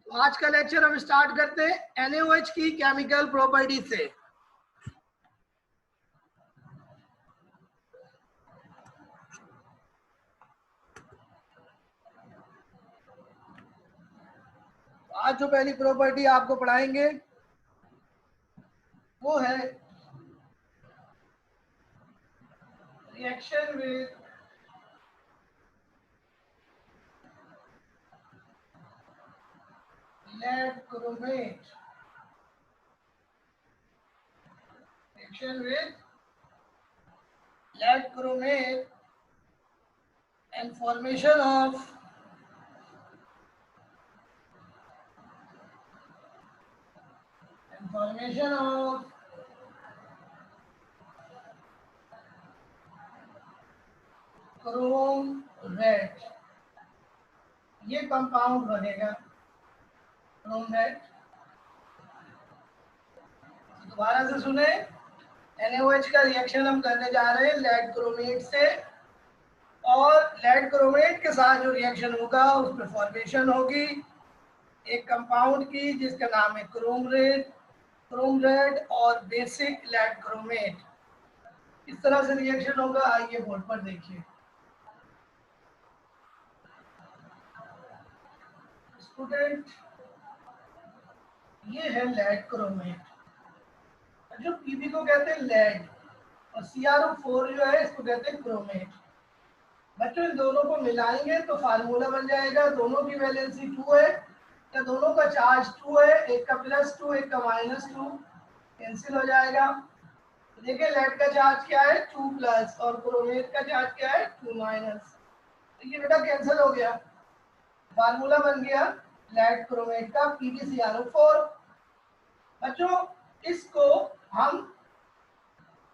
तो आज का लेक्चर हम स्टार्ट करते हैं NaOH की केमिकल प्रॉपर्टी से। आज जो पहली प्रॉपर्टी आपको पढ़ाएंगे वो है reaction with lead chromate, reaction with lead chromate and formation of Chrome red. ये कंपाउंड बनेगा क्रोम रेड। दोबारा से सुने, NaOH का रिएक्शन हम करने जा रहे हैं लेड क्रोमेट से, और लेड क्रोमेट के साथ जो रिएक्शन होगा उसमें फॉर्मेशन होगी एक कंपाउंड की जिसका नाम है क्रोम रेड और बेसिक लेड क्रोमेट। इस तरह से रिएक्शन होगा। आइए बोर्ड पर देखिए। स्टूडेंट, ये है लेड क्रोमेट, जो पीबी को कहते हैं लेड, और CrO4 जो है इसको कहते हैं क्रोमेट। बच्चों, इन दोनों को मिलाएंगे तो फार्मूला बन जाएगा। दोनों की वैलेंसी 2 है, या दोनों का चार्ज 2 है, एक का +2 एक का -2, कैंसिल हो जाएगा। तो देखिए लेड का चार्ज क्या है 2+ और क्रोमेट का चार्ज क्या है 2-। तो ये बेटा कैंसिल हो गया, फार्मूला बन गया लेड क्रोमेट का PbCrO4। बच्चों, इसको हम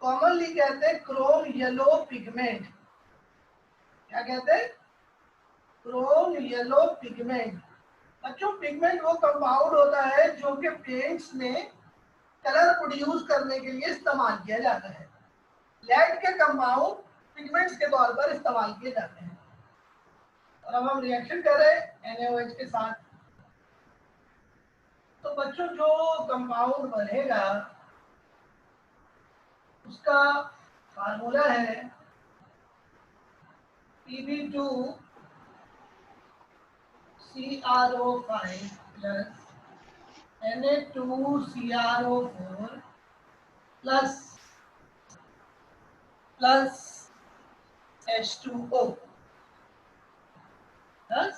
कॉमनली कहते हैं क्रोम येलो पिगमेंट। क्या कहते हैं? Chrome yellow pigment. बच्चों, पिगमेंट वो कंपाउंड होता है जो कि पेंट्स में कलर प्रोड्यूस करने के लिए इस्तेमाल किया जाता है। लेड के कंपाउंड पिगमेंट्स के तौर पर इस्तेमाल किए जाते हैं। और अब हम रिएक्शन कर रहे हैं NaOH के साथ। तो बच्चों, जो कंपाउंड बनेगा उसका फार्मूला है Pb2CrO5 Na2CrO4 plus H2O plus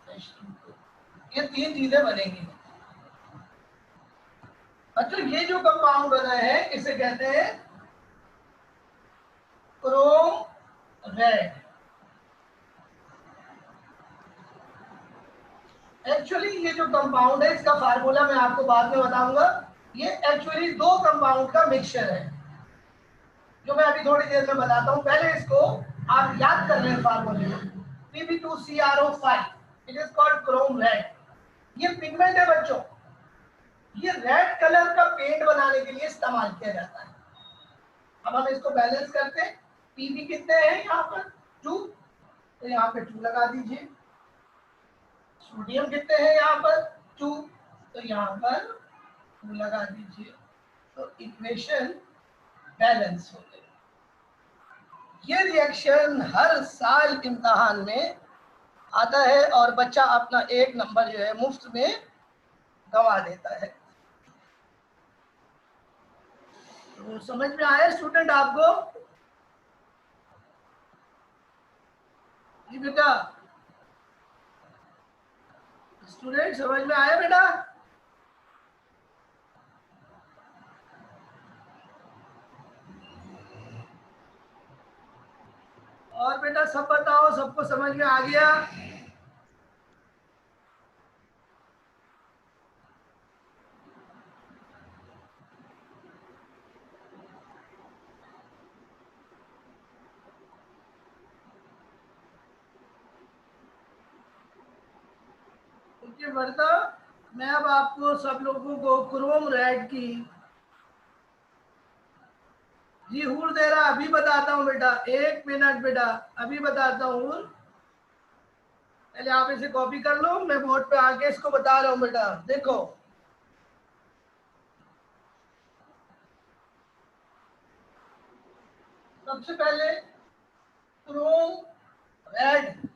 H2O। ये तीन चीजें बनेंगी। बच्चों, ये जो कंपाउंड बना है इसे कहते हैं क्रोम रेड। एक्चुअली ये जो कंपाउंड है इसका फार्मूला मैं आपको बाद में बताऊंगा। ये एक्चुअली दो कंपाउंड का मिक्सचर है जो मैं अभी थोड़ी देर में बताता हूं। पहले इसको आप याद कर लें फार्मूले में। Pb2CrO5 it is called Chrome red. ये पिगमेंट है बच्चों, ये रेड कलर का पेंट बनाने के लिए इस्तेमाल किया जाता है। अब हम इसको बैलेंस करते हैं। Pb कितने हैं यहाँ पर 2, तो यहाँ पे 2 लगा दीजिए। सोडियम कितने हैं यहाँ पर 2, तो यहाँ पर 2 लगा दीजिए। तो इक्वेशन बैलेंस हो गई। ये रिएक्शन हर साल इम्तिहान में आता है और बच्चा अपना 1 नंबर जो है मुफ्त में गंवा देता है। तो समझ में आया स्टूडेंट आपको? जी बेटा, स्टूडेंट समझ में आया बेटा? और बेटा सब बताओ, सबको समझ में आ गया? ओके वर्ता, मैं अब आपको सब लोगों को क्रोम रेड की जी हूर दे रहा, अभी बताता हूँ बेटा। 1 मिनट बेटा, अभी बताता हूँ। पहले आप इसे कॉपी कर लो, मैं बोर्ड पे आके इसको बता रहा हूँ बेटा। देखो सबसे पहले क्रोम रेड,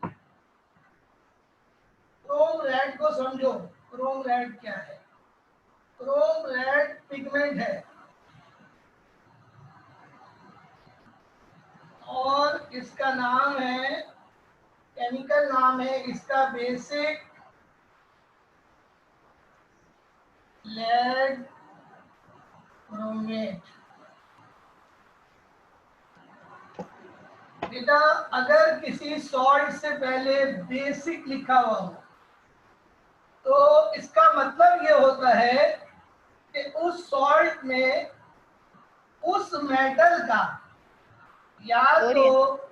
क्रोम रेड को समझो। क्रोम रेड क्या है? क्रोम रेड पिगमेंट है और इसका नाम है, केमिकल नाम है इसका बेसिक लेड क्रोमेट। बेटा अगर किसी सॉल्ट से पहले बेसिक लिखा हुआ हो तो इसका मतलब ये होता है कि उस सॉल्ट में उस मेटल का या तो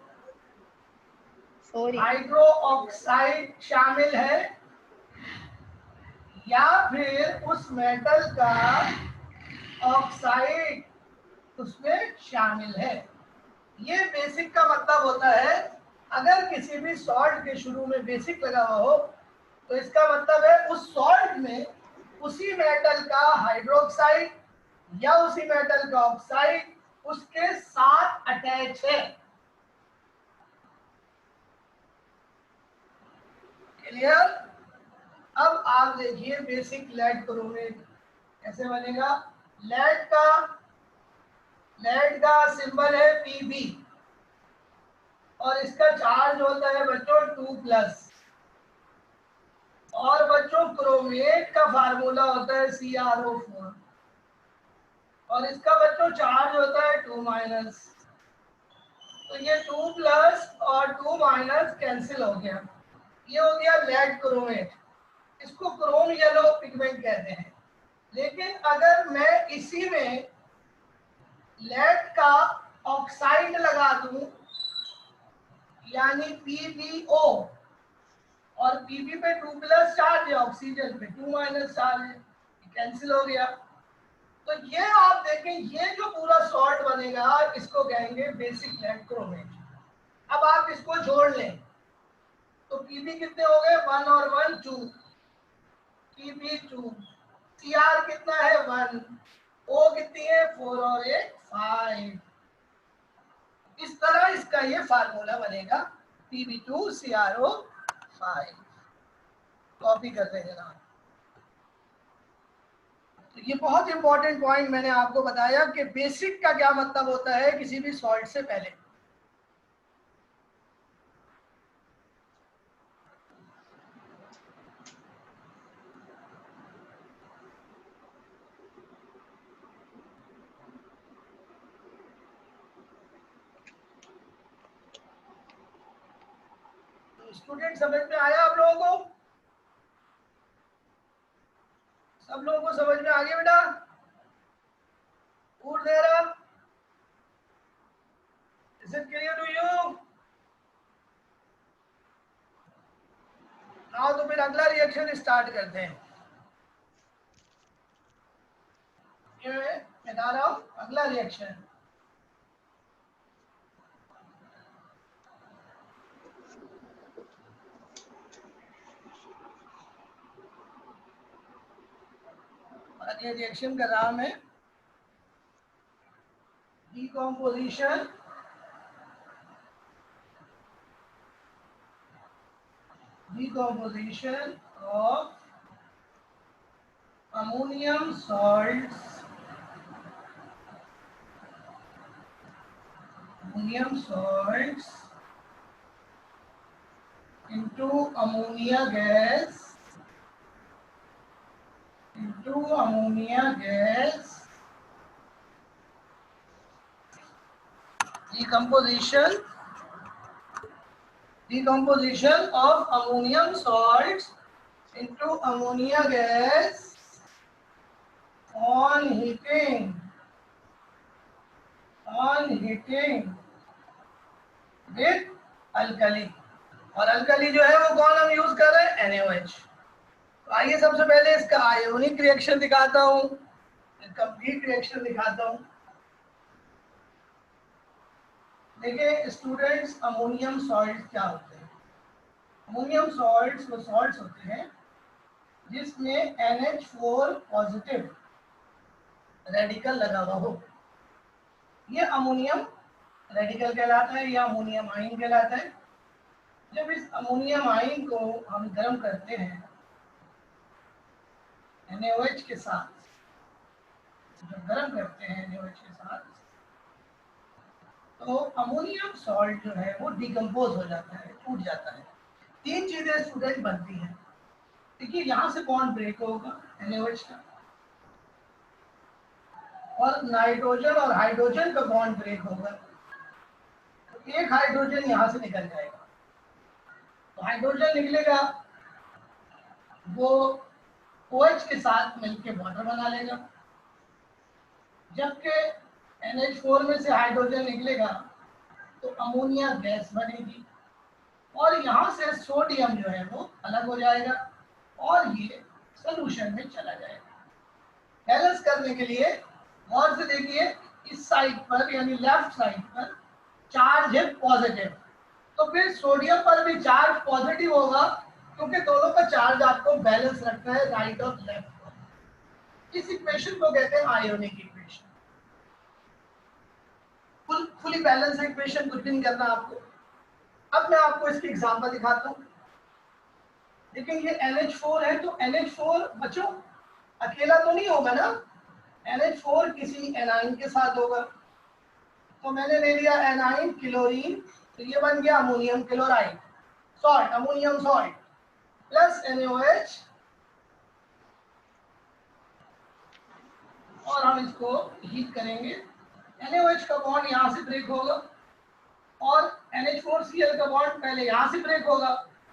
हाइड्रो ऑक्साइड शामिल है या फिर उस मेटल का ऑक्साइड उसमें शामिल है। ये बेसिक का मतलब होता है। अगर किसी भी सॉल्ट के शुरू में बेसिक लगा हुआ हो तो इसका मतलब है उस सॉल्ट में उसी मेटल का हाइड्रोक्साइड या उसी मेटल का ऑक्साइड उसके साथ अटैच है। क्लियर? अब आप देखिए बेसिक लेड क्रोमेट कैसे बनेगा। लेड का सिंबल है Pb और इसका चार्ज होता है बच्चों 2+। और बच्चों क्रोमेट का फार्मूला होता है CrO4 और इसका बच्चों चार्ज होता है 2-। तो ये 2+ और 2- कैंसिल हो गया। ये हो गया लेड क्रोमेट। इसको क्रोम येलो पिगमेंट कहते हैं। लेकिन अगर मैं इसी में लेड का ऑक्साइड लगा दूं यानी PbO और Pb पे 2+ चार्ज है, ऑक्सीजन पे 2- चार्ज है, कैंसिल हो गया। तो ये आप देखें, ये जो पूरा सॉल्ट बनेगा इसको कहेंगे बेसिक लेड क्रोमेट। अब आप इसको जोड़ लें तो Pb कितने हो गए? 1 और 1 2, Pb2। Cr कितना है? 1। O कितनी है? 4 और 1 5। इस तरह इसका ये फार्मूला बनेगा Pb2CrO5। कॉपी करते हैं जनाब। तो ये बहुत इंपॉर्टेंट पॉइंट मैंने आपको बताया कि बेसिक का क्या मतलब होता है किसी भी सॉल्ट से पहले। तो स्टूडेंट समझ में आया आप लोगों को? सब लोगों को समझ में आ गया बेटा? Who's there? Is it clear to you? Now तो फिर अगला रिएक्शन स्टार्ट करते हैं। ये मैं बता रहा हूं अगला रिएक्शन। और ये रिएक्शन का नाम है decomposition of ammonium salts into ammonia gas decomposition of ammonium salts into ammonia gas on heating with alkali। और अल्कली जो है वो कौन हम यूज कर रहे हैं? NaOH। तो आइए सबसे पहले इसका आयोनिक रिएक्शन दिखाता हूं, कंप्लीट रिएक्शन दिखाता हूं। देखिए स्टूडेंट्स, अमोनियम सॉल्ट क्या होते हैं? अमोनियम सॉल्ट्स वो सॉल्ट्स होते हैं जिसमें NH4 पॉजिटिव रेडिकल लगा हुआ हो। ये अमोनियम रेडिकल कहलाता है या अमोनियम आयन कहलाता है। जब इस अमोनियम आयन को हम गर्म करते हैं NaOH के साथ, जब गर्म करते हैं NaOH के साथ, तो अमोनियम सॉल्ट जो है वो डिकम्पोज हो जाता है, टूट जाता है। तीन चीजें स्टूडेंट बनती हैं। देखिए यहाँ से बॉन्ड ब्रेक होगा NaOH का, और नाइट्रोजन और हाइड्रोजन का बॉन्ड ब्रेक होगा, तो एक हाइड्रोजन यहाँ से निकल जाएगा। तो हाइड्रोजन निकलेगा, वो OH के साथ मिलकर वाटर बना लेगा, जबकि NH4 में से हाइड्रोजन निकलेगा तो अमोनिया गैस बनेगी, और यहाँ से सोडियम जो है वो अलग हो जाएगा और ये सोल्यूशन में चला जाएगा। बैलेंस करने के लिए गौर से देखिए, इस साइड पर यानी लेफ्ट साइड पर चार्ज है पॉजिटिव, तो फिर सोडियम पर भी चार्ज पॉजिटिव होगा, क्योंकि दोनों का चार्ज आपको बैलेंस रखना है राइट और लेफ्ट। इस इक्वेशन को कहते हैं ionic equation. Fully balance equation कुछ भी नहीं करना आपको। अब मैं आपको इसकी एग्जांपल दिखाता हूँ। लेकिन ये NH4 है, तो NH4 बच्चों अकेला तो नहीं होगा ना, NH4 किसी एनाइन के साथ होगा। तो मैंने ले लिया एनाइन क्लोरीन, तो ये बन गया ammonium chloride salt, ammonium salt plus NaOH, और हम इसको हीट करेंगे। NaOH का बॉन्ड यहाँ से ब्रेक होगा और NH4Cl का बॉन्ड पहले यहाँ से ब्रेक होगा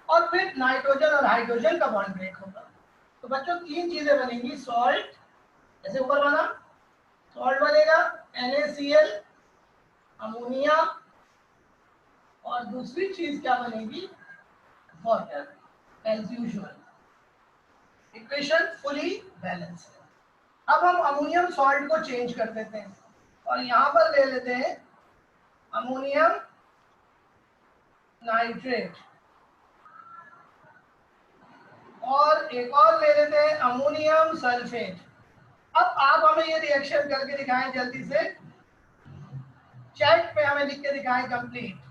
और फिर नाइट्रोजन और हाइड्रोजन का बॉन्ड ब्रेक होगा। तो बच्चों तीन चीजें बनेंगी, सॉल्ट जैसे ऊपर बना सॉल्ट बनेगा, NaCl अमोनिया, और दूसरी चीज क्या बनेगी, water as usual. Equation fully balance है। अब हम अमोनियम सॉल्ट को चेंज कर देते हैं और यहाँ पर ले लेते हैं अमोनियम नाइट्रेट, और एक और ले लेते हैं अमोनियम सल्फेट। अब आप हमें ये रिएक्शन करके दिखाएं जल्दी से, चैट पे हमें लिख के दिखाएं कंप्लीट।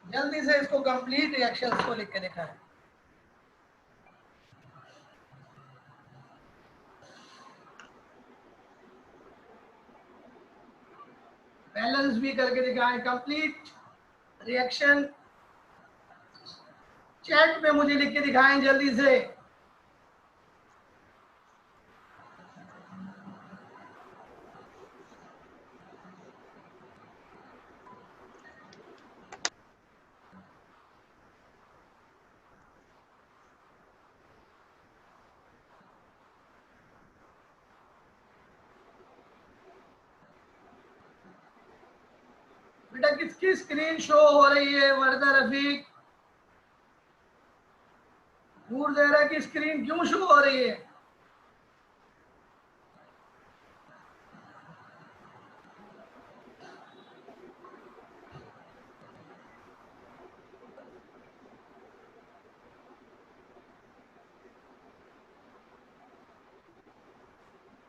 जल्दी से इसको कंप्लीट रिएक्शंस को लिख के दिखाएं। बैलेंस भी करके दिखाएं, कंप्लीट रिएक्शन चैट पे मुझे लिख के दिखाएं जल्दी से। बेटा किसकी स्क्रीन शो हो रही है, वर्दा रफीक, नूर जहरा की स्क्रीन क्यों शो हो रही है?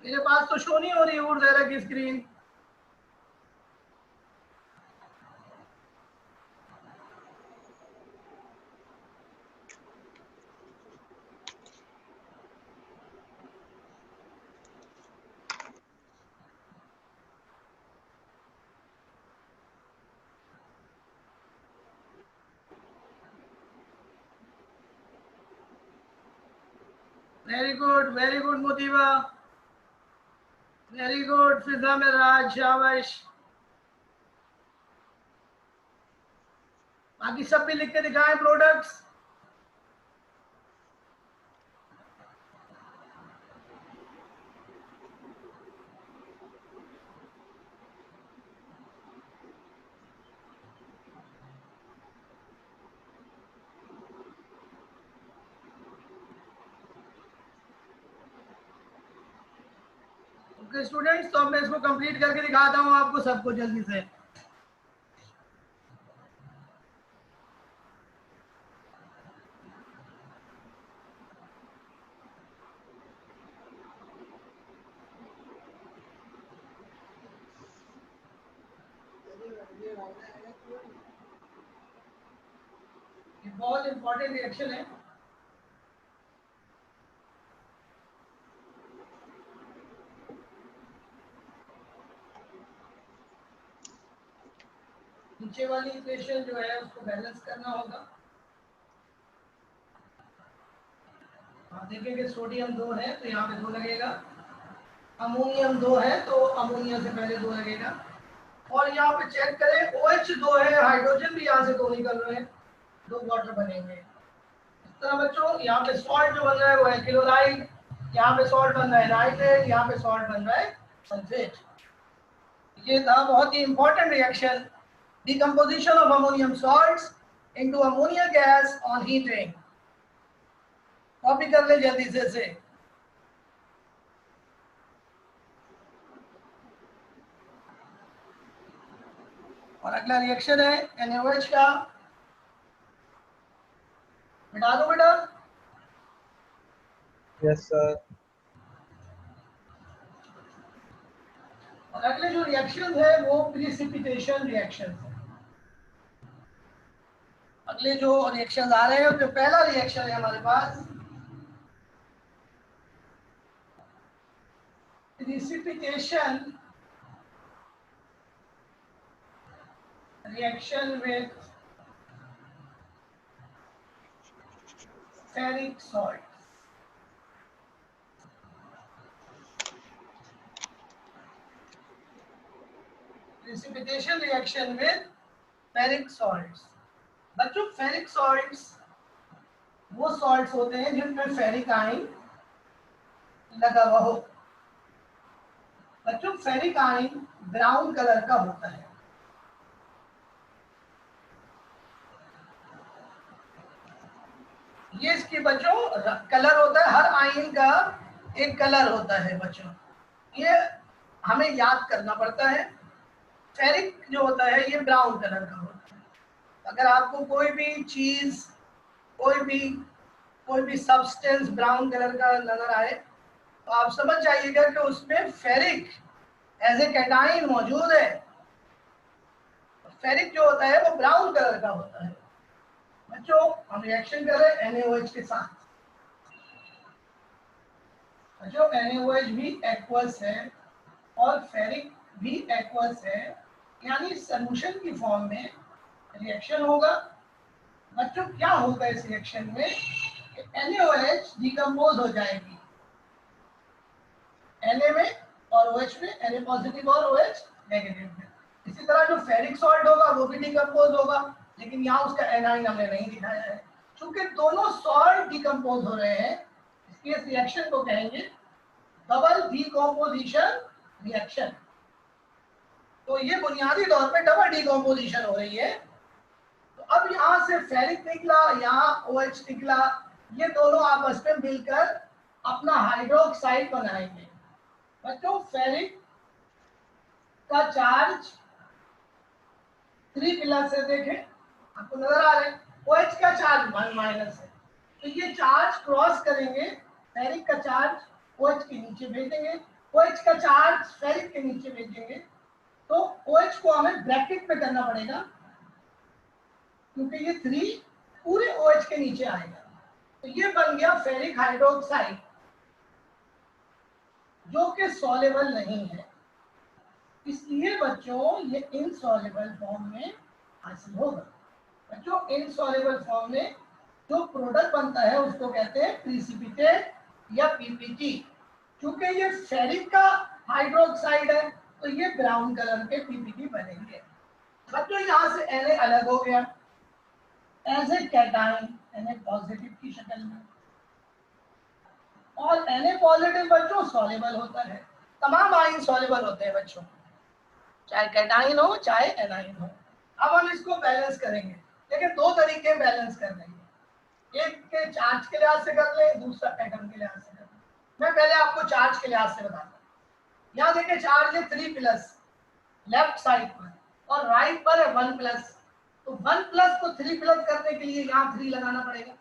मेरे पास तो शो नहीं हो रही नूर जहरा की स्क्रीन। Very good Motiba, very good Fiza में राज, शाबाश। बाकी सब भी लिख के दिखाएं प्रोडक्ट्स। ओके स्टूडेंट्स, तो अब मैं इसको कंप्लीट करके दिखाता हूँ आपको सबको जल्दी से। ये बहुत इंपॉर्टेंट रिएक्शन है। नीचे वाली इक्वेशन जो है उसको बैलेंस करना होगा। आप देखेंगे सोडियम 2 है तो यहाँ पे 2 लगेगा, अमोनियम 2 है तो अमोनिया से पहले 2 लगेगा, और यहाँ पे चेक करें OH 2 है, हाइड्रोजन भी यहाँ से 2 निकल रहे हैं, 2 वाटर बनेंगे। इस तरह बच्चों यहाँ पे सॉल्ट जो बन रहा है वो है क्लोराइड, यहाँ पे सॉल्ट बन रहा है नाइट्रेट, यहाँ पे सॉल्ट बन रहा है सल्फेट। ये था बहुत ही important reaction, decomposition of ammonium salts into ammonia gas on heating. Copy कर ले जल्दी से। और अगला रिएक्शन है NaOH का, मिटा दो बेटा। Yes sir. और अगले जो रिएक्शन है वो प्रिसिपिटेशन रिएक्शन है। अगले जो रिएक्शन आ रहे हैं, जो पहला रिएक्शन है हमारे पास precipitation reaction with ferric salt. Precipitation reaction with ferric salts. बच्चों फेरिक सॉल्ट्स वो सॉल्ट्स होते हैं जिनमें फेरिक आयन लगा हुआ हो। बच्चों फेरिक आयन ब्राउन कलर का होता है। ये इसकी बच्चों कलर होता है, हर आयन का एक कलर होता है बच्चों, ये हमें याद करना पड़ता है। फेरिक जो होता है ये ब्राउन कलर का होता है। अगर आपको कोई भी चीज, कोई भी सब्सटेंस ब्राउन कलर का नजर आए तो आप समझ जाइएगा कि उसमें फेरिक एज ए कैटाइन मौजूद है। फेरिक जो होता है वो ब्राउन कलर का होता है। बच्चों हम रिएक्शन कर रहे हैं NaOH के साथ। बच्चों NaOH भी एक्वस है और फेरिक भी एक्वस है, यानी सॉल्यूशन की फॉर्म में रिएक्शन होगा। बच्चों क्या होगा इस रिएक्शन में, NaOH डिकम्पोज हो जाएगी Na में और OH में, Na पॉजिटिव और OH नेगेटिव में। इसी तरह जो फेरिक सॉल्ट होगा वो भी डिकम्पोज होगा, लेकिन यहाँ उसका एनाइन हमने नहीं दिखाया है। चूंकि दोनों सॉल्ट डिकम्पोज हो रहे हैं इसलिए इस रिएक्शन को कहेंगे डबल डिकम्पोजिशन रिएक्शन। तो ये बुनियादी तौर पे डबल डिकम्पोजिशन हो रही है। तो अब यहाँ से फेरिक निकला, यहाँ OH निकला, ये दोनों आपस में मिलकर अपना हाइड्रोक्साइड बनाएंगे। बच्चों फेरिक का चार्ज 3 प्लस है, देखें आपको नजर आ रहे हैं। OH का चार्ज 1 माइनस है, तो ये चार्ज क्रॉस करेंगे, फेरिक का चार्ज OH के नीचे भेजेंगे, OH का चार्ज फेरिक के नीचे भेजेंगे। तो OH को हमें ब्रैकेट में करना पड़ेगा क्योंकि ये 3 पूरे OH के नीचे आएगा। तो ये बन गया फेरिक हाइड्रोक्साइड जो कि सॉल्युबल नहीं है, इसलिए बच्चों ये इनसॉल्युबल फॉर्म में हासिल होगा। बच्चों इनसॉल्युबल फॉर्म में जो प्रोडक्ट बनता है उसको कहते हैं प्रिसिपिटेट या PPT। क्योंकि ये फेरिक का हाइड्रोक्साइड है तो ये ब्राउन कलर के PPT बनेंगे। बच्चों यहाँ से Na अलग हो गया as a cation, Na positive की शक्ल में, और Na पॉजिटिव बच्चों सॉल्युबल होता है। तमाम आयन सॉल्युबल होते हैं बच्चों, चाहे कैटाइन हो चाहे एनाइन हो। अब हम इसको बैलेंस करेंगे, लेकिन 2 तरीके बैलेंस कर लेंगे, एक के चार्ज के लिहाज से कर ले, दूसरा एटम के लिहाज से कर ले। मैं पहले आपको चार्ज के लिहाज से बताता हूँ। यहाँ देखिए चार्ज है 3 प्लस लेफ्ट साइड पर और राइट पर है 1 प्लस, तो 1 प्लस को 3 प्लस करने के लिए यहाँ 3 लगाना पड़ेगा,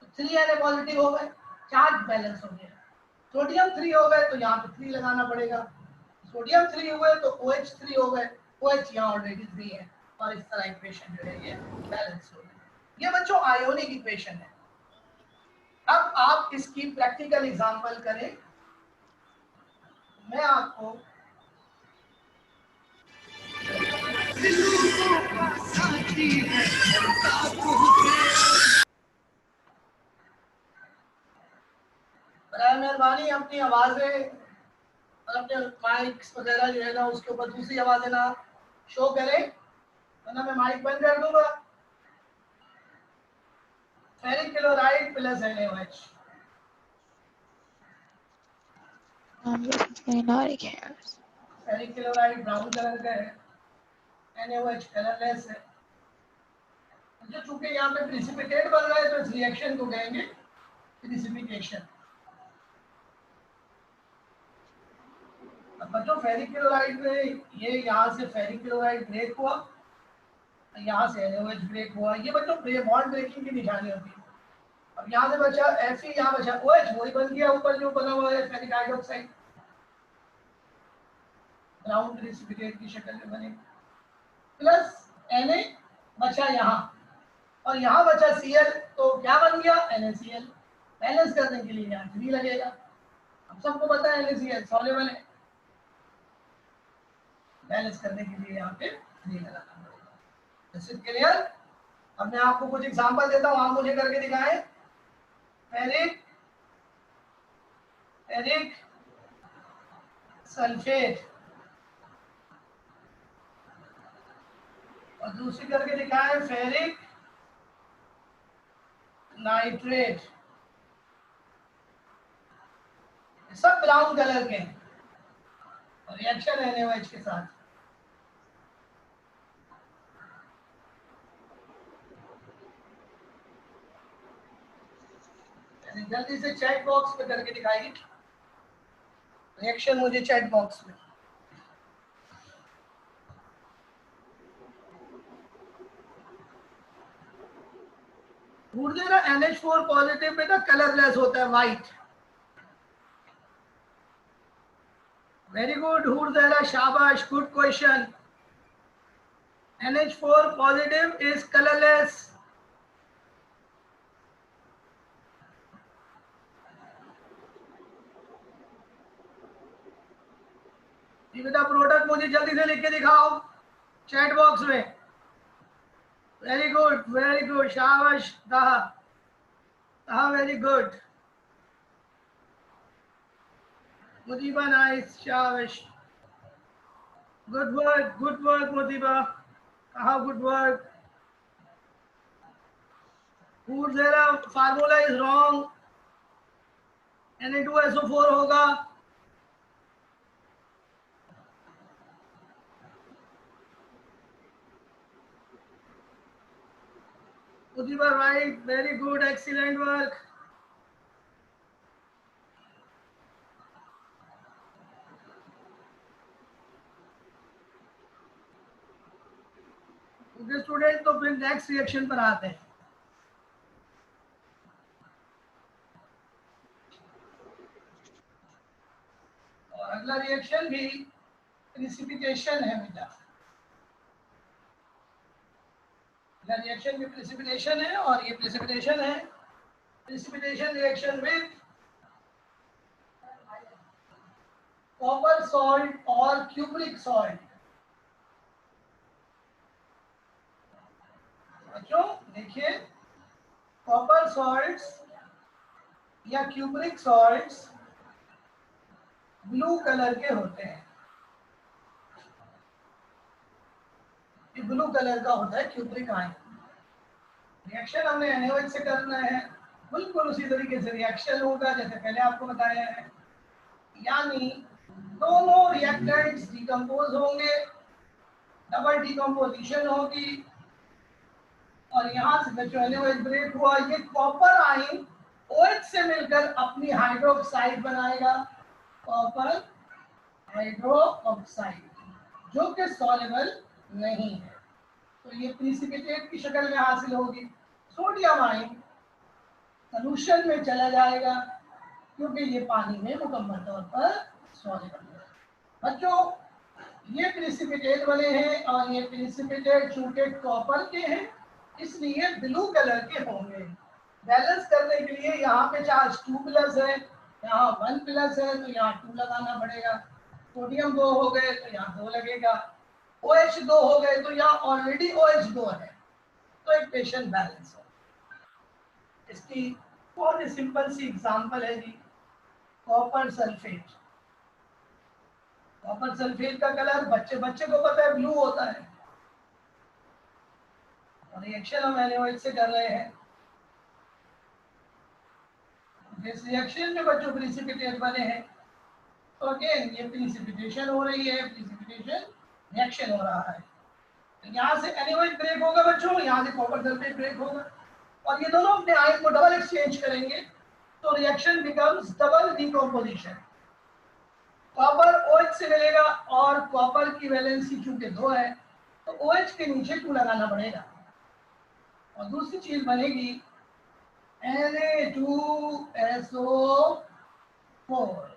तो 3 Na पॉजिटिव हो गए, चार्ज बैलेंस हो गया। सोडियम 3 हो गए तो यहाँ पे 3 लगाना पड़ेगा, सोडियम 3 हुए तो OH 3 हो गए, OH यहाँ ऑलरेडी 3 है, और इस तरह इक्वेशन जो है ये बैलेंस हो गई। ये बच्चों आयोनिक इक्वेशन है। अब आप इसकी प्रैक्टिकल एग्जांपल करें। मैं आपको बराए मेहरबानी अपनी आवाजें और अपने माइक्स वगैरह जो है ना उसके ऊपर दूसरी आवाजें ना शो करें, वरना मैं माइक बंद कर दूंगा। Ferric chloride plus NaOH, ferric chloride brown colour का है, NaOH कलरलेस है। जो चूंकि यहाँ पे प्रिसिपिटेट बन रहा है तो इस रिएक्शन को कहेंगे प्रिसिपिटेशन। अब बच्चों फेरिक क्लोराइड में ये यहाँ से फेरिक क्लोराइड ब्रेक हुआ, यहाँ से NaOH ब्रेक हुआ, ये बच्चों बॉन्ड ब्रेकिंग की निशानी होती है। अब यहाँ से बचा Fe, यहाँ बचा OH, वही बन गया ऊपर जो बना हुआ है फेरिक हाइड्रोक्साइड, ब्राउन प्रिसिपिटेट की शक्ल में बने, प्लस Na बचा यहाँ और यहाँ बचा Cl, तो क्या बन गया NaCl। बैलेंस करने के लिए यहाँ 3 लगेगा। हम सबको पता है NaCl सॉल्युबल है, बैलेंस करने के लिए यहाँ पे 3 लगाना पड़ेगा। This is clear. अब मैं आपको कुछ एग्जांपल देता हूँ, आप मुझे करके दिखाएं। फेरिक सल्फेट और दूसरी करके दिखाएं फेरिक नाइट्रेट। सब ब्राउन कलर के और रिएक्शन है NaOH के साथ। जल्दी से चैट बॉक्स में करके दिखाइए रिएक्शन मुझे चैट बॉक्स में। ना NH4 पॉजिटिव बेटा कलरलेस होता है, व्हाइट। वेरी गुड हुरजेरा, शाबाश, good question. NH4 positive is colourless. ये बेटा प्रोडक्ट मुझे जल्दी से लिख के दिखाओ चैट बॉक्स में। वेरी गुड, शाबाश Taha, Taha very good. Mudiba nice, शाबाश, good work Mudiba, Taha good work. हुरजेरा फार्मूला इज रॉन्ग, Na2SO4 होगा। Mudiba right, very good, excellent work. Okay student, तो फिर नेक्स्ट रिएक्शन पर आते हैं। और अगला रिएक्शन भी प्रिसिपिटेशन है बेटा। अगला रिएक्शन भी प्रिसिपिटेशन है और ये प्रिसिपिटेशन है, precipitation reaction with copper salt और क्यूप्रिक सॉल्ट। बच्चों देखिए, कॉपर सॉल्ट्स या क्यूप्रिक सॉल्ट्स ब्लू कलर के होते हैं। ये ब्लू कलर का होता है क्यूप्रिक आयन। रिएक्शन हमने NaOH से करना है, बिल्कुल उसी तरीके से रिएक्शन होगा जैसे पहले आपको बताया है, यानी दोनों रिएक्टेंट्स डिकम्पोज होंगे, डबल डिकम्पोजिशन होगी और यहाँ से बच्चों NaOH ब्रेक हुआ, ये कॉपर आयन OH से मिलकर अपनी हाइड्रोक्साइड बनाएगा, कॉपर हाइड्रो ऑक्साइड, जो कि सॉल्युबल नहीं है, तो ये प्रिसिपिटेट की शक्ल में हासिल होगी। सोडियम आयन सोल्यूशन में चला जाएगा क्योंकि ये पानी में मुकम्मल तौर पर सॉल्युबल है। बच्चों ये प्रिसिपिटेट बने हैं और ये प्रिसिपिटेट चूंकि कॉपर के हैं इसलिए ब्लू कलर के होंगे। बैलेंस करने के लिए यहाँ पे चार्ज 2+ है, यहाँ 1+ है, तो यहाँ 2 लगाना पड़ेगा। सोडियम 2 हो गए तो यहाँ 2 लगेगा। OH 2 हो गए तो यहाँ ऑलरेडी OH 2 है, तो इक्वेशन बैलेंस है। इसकी बहुत ही सिंपल सी एग्जांपल है जी, कॉपर सल्फेट। कॉपर सल्फेट का कलर बच्चे को पता है ब्लू होता है, और रिएक्शन हम NaOH से कर रहे हैं। जिस रिएक्शन में बच्चों प्रिसिपिटेट बने हैं, तो अगेन ये प्रिसिपिटेशन हो रही है, प्रिसिपिटेशन रिएक्शन हो रहा है। यहाँ से NaOH ब्रेक होगा बच्चों, यहाँ से कॉपर सल्फेट ब्रेक होगा, और ये दोनों अपने आयन को डबल एक्सचेंज करेंगे, तो reaction becomes double decomposition. Copper OH से मिलेगा और कॉपर की वैलेंसी चूंकि 2 है तो OH के नीचे 2 लगाना पड़ेगा, और दूसरी चीज बनेगी Na2SO4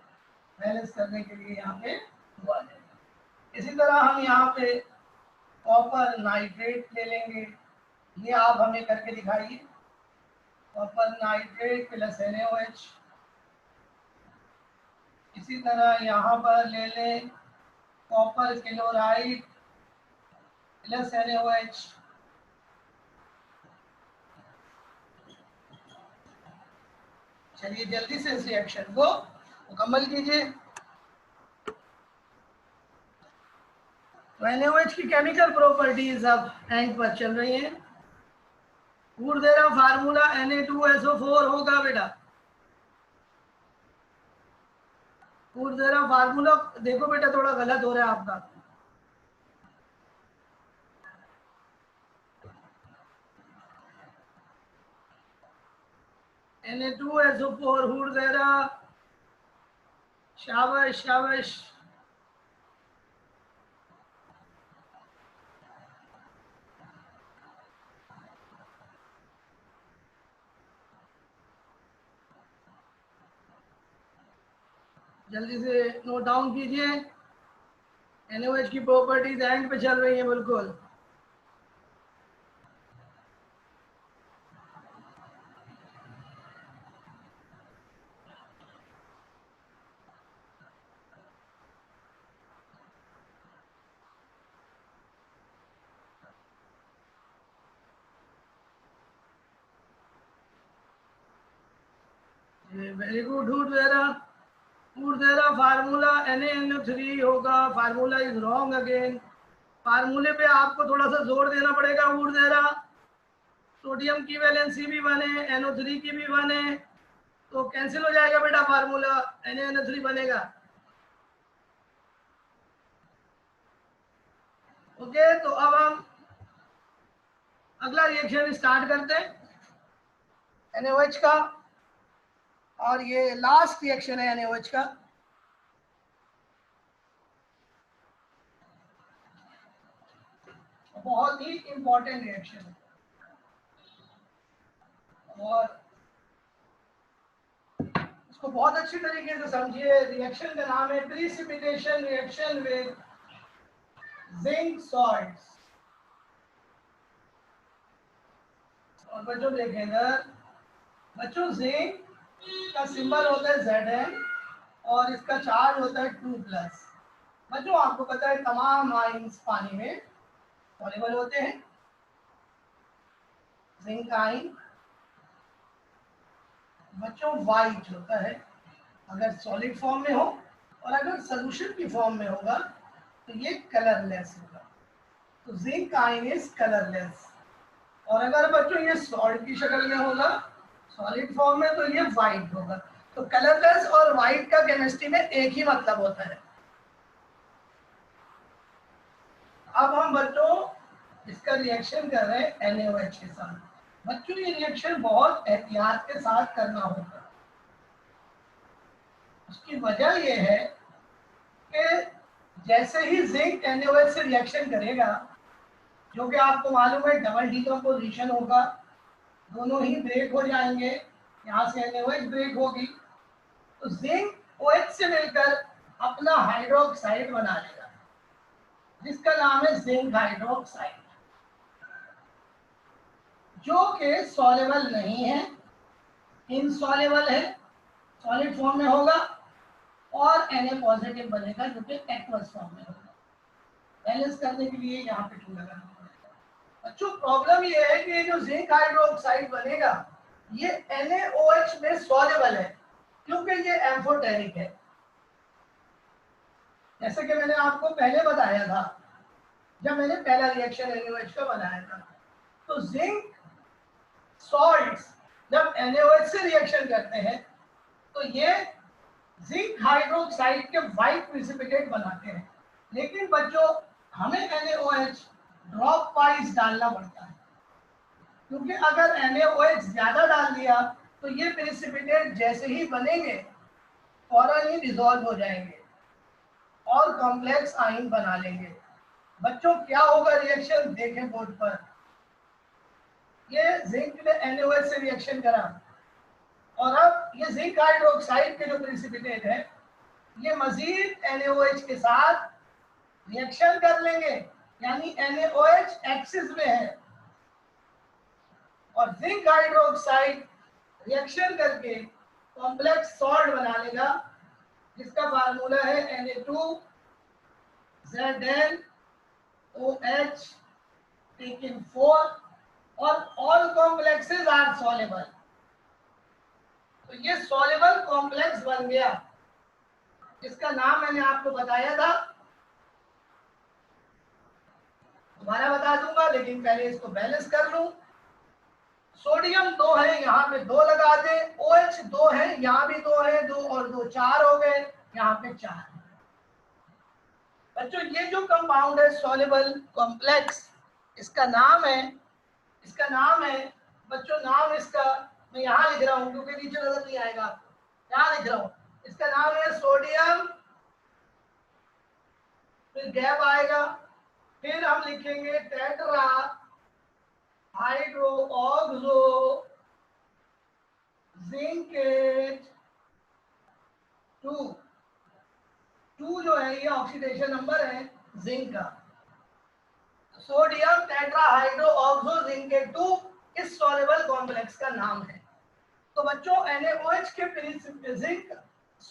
बैलेंस करने के लिए यहाँ पे 2 आ जाएगा। इसी तरह हम यहाँ पे कॉपर नाइट्रेट ले लेंगे, ये आप हमें करके दिखाइए। Copper nitrate plus NaOH। इसी तरह यहाँ पर ले लें कॉपर क्लोराइड प्लस NaOH। चलिए जल्दी से इस रिएक्शन को मुकम्मल कीजिए। तो NaOH की केमिकल प्रॉपर्टीज अब टैंक पर चल रही हैं। ऊर्ध्वा फार्मूला Na2SO4 होगा बेटा। ऊर्ध्वा फार्मूला देखो बेटा, थोड़ा गलत हो रहा है आपका। Na2SO4 ऊर्ध्वा, शाबाश शाबाश। जल्दी से नोट डाउन कीजिए। NaOH की प्रॉपर्टीज एंड पे चल रही है बिल्कुल। Very good. ऊर्ध्वा फार्मूला NaNO3 होगा। Formula is wrong again. फार्मूले पे आपको थोड़ा सा जोर देना पड़ेगा। ऊर्ध्वा सोडियम की वैलेंसी भी 1 है, NO3 की भी 1 है, तो कैंसिल हो जाएगा बेटा, फार्मूला NaNO3 बनेगा। ओके, तो अब हम अगला रिएक्शन स्टार्ट करते हैं NaOH का, और ये लास्ट रिएक्शन है NaOH का। बहुत ही इंपॉर्टेंट रिएक्शन है, और इसको बहुत अच्छी तरीके से समझिए। रिएक्शन का नाम है precipitation reaction with zinc salts. और बच्चों देखें इधर, बच्चों जिंक का सिंबल होता है Zn और इसका चार्ज होता है 2+। बच्चों आपको पता है तमाम आयन्स पानी में सॉल्युबल होते हैं। जिंक आयन बच्चों वाइट होता है अगर सॉलिड फॉर्म में हो, और अगर सोल्यूशन की फॉर्म में होगा तो ये कलरलेस होगा। तो जिंक आयन इज कलरलेस, और अगर बच्चों ये सॉल्ट की शक्ल में होगा सॉलिड फॉर्म में तो ये वाइट होगा। तो कलरलेस और वाइट का केमिस्ट्री में एक ही मतलब होता है। अब हम बच्चों इसका रिएक्शन कर रहे हैं NaOH के साथ। बच्चों ये रिएक्शन बहुत एहतियात के साथ करना होगा। उसकी वजह यह है कि जैसे ही जिंक NaOH से रिएक्शन करेगा, जो कि आपको मालूम है डबल डिकम्पोजिशन होगा, दोनों ही ब्रेक हो जाएंगे, यहाँ से NaOH ब्रेक होगी, तो जिंक OH से मिलकर अपना हाइड्रोक्साइड बना लेगा, जिसका नाम है जिंक हाइड्रोक्साइड, जो कि सॉल्युबल नहीं है, इनसॉल्युबल है, सॉलिड फॉर्म में होगा, और Na पॉजिटिव बनेगा जो कि एक्वस फॉर्म में होगा। बैलेंस करने के लिए यहाँ पे 2 लगाना पड़ेगा। बच्चों प्रॉब्लम ये है कि जो जिंक हाइड्रोक्साइड बनेगा ये NaOH में सॉल्युबल है, क्योंकि ये एम्फोटेरिक है। जैसे कि मैंने आपको पहले बताया था, जब मैंने पहला रिएक्शन NaOH का बनाया था, तो जिंक सॉल्ट्स जब NaOH से रिएक्शन करते हैं तो ये जिंक हाइड्रोक्साइड के वाइट प्रिसिपिटेट बनाते हैं। लेकिन बच्चों हमें NaOH ड्रॉप वाइज डालना पड़ता है, क्योंकि अगर NaOH ज्यादा डाल दिया तो ये प्रिसिपिटेट जैसे ही बनेंगे फौरन ही डिसॉल्व हो जाएंगे और कॉम्प्लेक्स आयन बना लेंगे। बच्चों क्या होगा रिएक्शन, देखें बोर्ड पर। ये जिंक ने NaOH से रिएक्शन करा और अब ये जिंक हाइड्रोक्साइड के जो प्रिसिपिटेट है ये मजीद NaOH के साथ रिएक्शन कर लेंगे, यानी NaOH एक्सिस में है और जिंक हाइड्रोक्साइड रिएक्शन करके कॉम्प्लेक्स सॉल्ट बना लेगा, जिसका फार्मूला है Na2ZnOH taken 4 और ऑल कॉम्प्लेक्सेस आर सॉल्युबल। तो ये सॉल्युबल कॉम्प्लेक्स बन गया, जिसका नाम मैंने आपको बताया था, दोबारा बता दूंगा, लेकिन पहले इसको बैलेंस कर लूं। सोडियम 2 है, यहाँ पे 2 लगा दे, OH 2 है, यहाँ भी 2 है, 2 और 2 4 हो गए, यहाँ पे 4। बच्चों ये जो कंपाउंड है सॉल्युबल कॉम्प्लेक्स, इसका नाम है बच्चों, नाम इसका मैं यहाँ लिख रहा हूँ क्योंकि नीचे नजर नहीं आएगा, यहाँ लिख रहा हूँ, इसका नाम है सोडियम, फिर गैप आएगा, फिर हम लिखेंगे टेट्रा हाइड्रो ऑक्सो जिंकेट 2 जो है ये ऑक्सीडेशन नंबर है जिंक का। Sodium tetra hydro oxo zincate 2 इस सॉल्युबल कॉम्प्लेक्स का नाम है। तो बच्चों NaOH के जिंक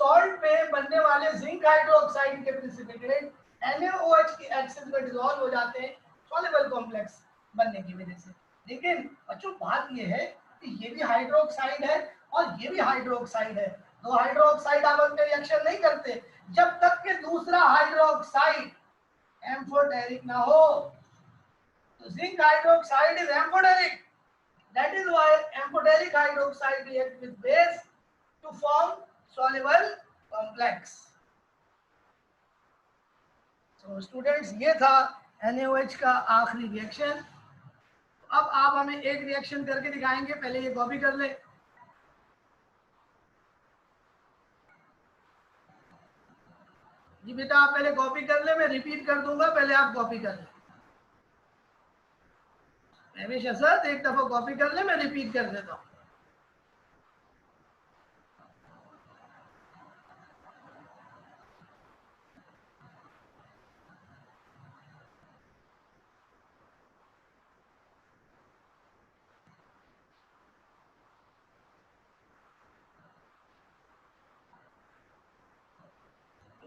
सॉल्ट में बनने वाले जिंक हाइड्रोक्साइड के प्रिसिपिटेट NaOH की एक्सिस में डिसॉल्व हो जाते हैं सॉल्युबल कॉम्प्लेक्स बनने की वजह से। लेकिन बच्चों बात ये है कि ये भी हाइड्रोक्साइड है और ये भी हाइड्रोक्साइड है, दो हाइड्रोक्साइड आपस में रिएक्शन नहीं करते जब तक कि दूसरा हाइड्रोक्साइड एम्फोटेरिक ना हो। तो zinc hydroxide is amphoteric, that is why amphoteric hydroxide reacts with base to form soluble complex. So students ये था NaOH का आखिरी रिएक्शन। अब आप हमें एक रिएक्शन करके दिखाएंगे, पहले ये कॉपी कर ले। जी बेटा आप पहले कॉपी कर ले, मैं रिपीट कर दूंगा, पहले आप कॉपी कर ले। रमेश असद एक दफा कॉपी कर ले, मैं रिपीट कर देता हूँ।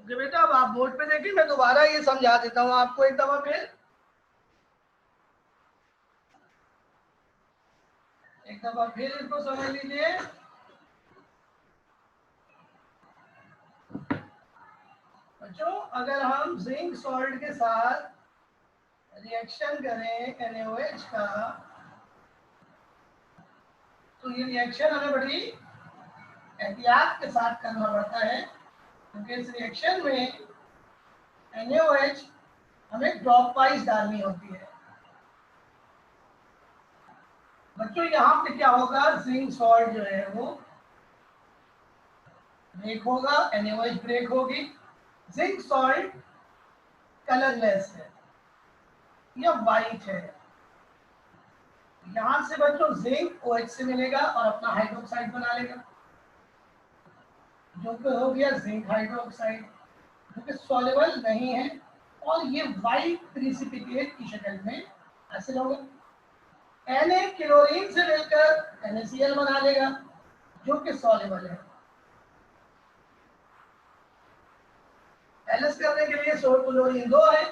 बेटा अब आप बोर्ड पे देखिए, मैं दोबारा ये समझा देता हूँ आपको एक दफा फिर। एक दफा फिर इसको समझ लीजिए। बच्चों अगर हम जिंक सॉल्ट के साथ रिएक्शन करें NaOH का, तो ये रिएक्शन हमें बड़ी एहतियात के साथ करना पड़ता है, क्योंकि इस रिएक्शन में NaOH हमें ड्रॉप वाइज डालनी होती है। बच्चों यहाँ पे क्या होगा, जिंक सॉल्ट जो है वो ब्रेक होगा, NaOH ब्रेक होगी, जिंक सॉल्ट कलरलेस है या वाइट है। यहां से बच्चों जिंक OH से मिलेगा और अपना हाइड्रोक्साइड बना लेगा, जो कि हो गया जिंक हाइड्रोक्साइड, जो कि सॉल्युबल नहीं है, और ये वाइट प्रिसिपिटेट की शक्ल में हासिल होगा। Na क्लोरीन से मिलकर NaCl बना लेगा, जो कि सॉल्युबल है। बैलेंस करने के लिए सोडियम क्लोरीन 2 है,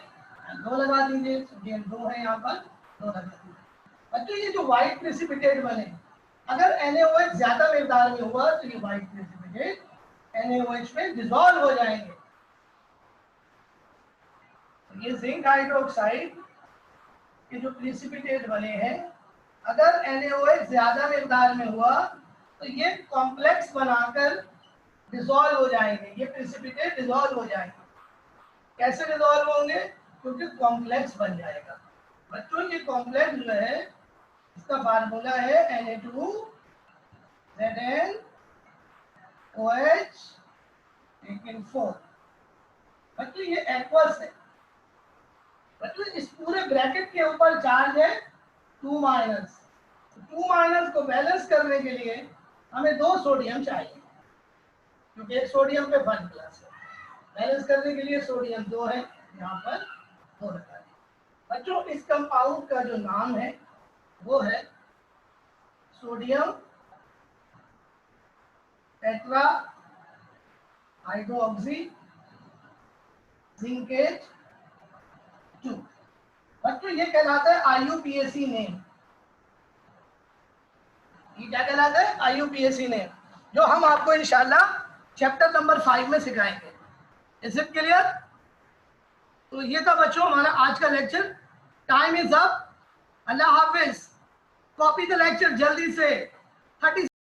2 लगा दीजिए, सोडियम 2 है, यहाँ पर 2 लगा दीजिए। बच्चों ये जो व्हाइट प्रेसिपिटेट बने, अगर NaOH ज्यादा मिकदार में हुआ तो ये व्हाइट प्रेसिपिटेट NaOH में डिसॉल्व हो जाएंगे। ये जिंक हाइड्रोक्साइड के जो प्रेसिपिटेट बने हैं, अगर NaOH ज्यादा मिकदार में हुआ तो ये कॉम्प्लेक्स बनाकर डिसॉल्व हो जाएंगे, ये प्रेसिपिटेट डिसॉल्व हो जाएंगे। कैसे डिसॉल्व होंगे? क्योंकि कॉम्प्लेक्स बन जाएगा। बच्चों ये कॉम्प्लेक्स जो है, इसका फार्मूला है Na2ZnOH लेकिन 4। बच्चों ये एक्वस है। बच्चों इस पूरे ब्रैकेट के ऊपर चार्ज है 2 माइनस। 2 माइनस को बैलेंस करने के लिए हमें 2 सोडियम चाहिए, क्योंकि एक सोडियम पे 1 प्लस है। बैलेंस करने के लिए सोडियम 2 है, यहाँ पर 2 लगा दिया। बच्चों इस कंपाउंड का जो नाम है वो है सोडियम टेट्रा हाइड्रोक्सी जिंकेट 2। बच्चों ये कहलाता है IUPAC नेम। ये क्या कहलाता है? IUPAC नेम, जो हम आपको इंशाल्लाह चैप्टर नंबर 5 में सिखाएंगे। Is it clear? तो ये था बच्चों हमारा आज का lecture. Time is up. Allah Hafiz. Copy the lecture जल्दी से। 30